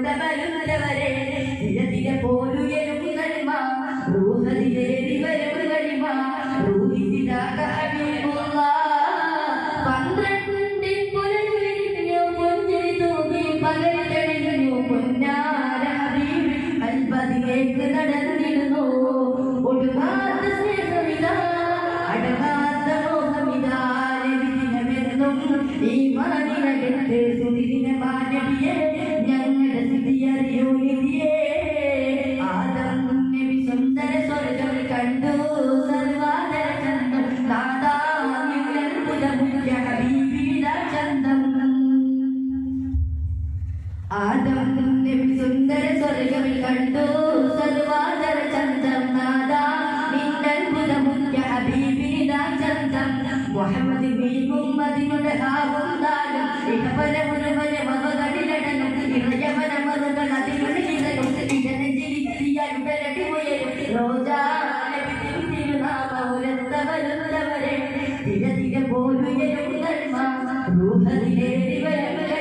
വരുന്നവരെ തിരെ പോലുയരും കൽമ റൂഹതിലേറി വരും കലിമ റൂഹിസിതാക ഹബീബുള്ള 12 പുലരിഞ്ഞു പൊഞ്ചിരി തൂകി പകൽ തെളിഞ്ഞു പൊന്നാര ഹബീബ് അൽബദിലേക്ക് നടന്നിടുന്നു ഒടുങ്ങാത്ത സ്നേഹമിതാ അടങ്ങാത്ത മോഹമിതാ നബിദിനമെന്നും ഈമാനിനകത്ത് സുദിനമാനബിയെ ഞങ്ങളുടെ സ്ഥിതിയറിയൂ നിധിയേ ആദം നബി സുന്ദര സ്വർഗം കണ്ടു സർവാദര ചന്തം നാദാ നിന്നൽപുതമുഖ്യ ഹബീബിതാ ചന്തം ആദം നബി സുന്ദര സ്വർഗം കണ്ടു സർവാദര ചന്തം നാദാ നിന്നൽപുതമുഖ്യ ഹബീബിതാ ചന്തം മുഹമ്മദ് മുഹമ്മദിനുടെ ആവുന്നാലും ഇഹപരമുരുവരെ മകടിലടനും ഇറയവനമകൾ അതിനുള്ളിലും ഇടനെഞ്ചിരിയാലുടരടിമുയരും റോജാനവരെ തിര പോലുയരും കൽമ റൂഹതിലേറി വരും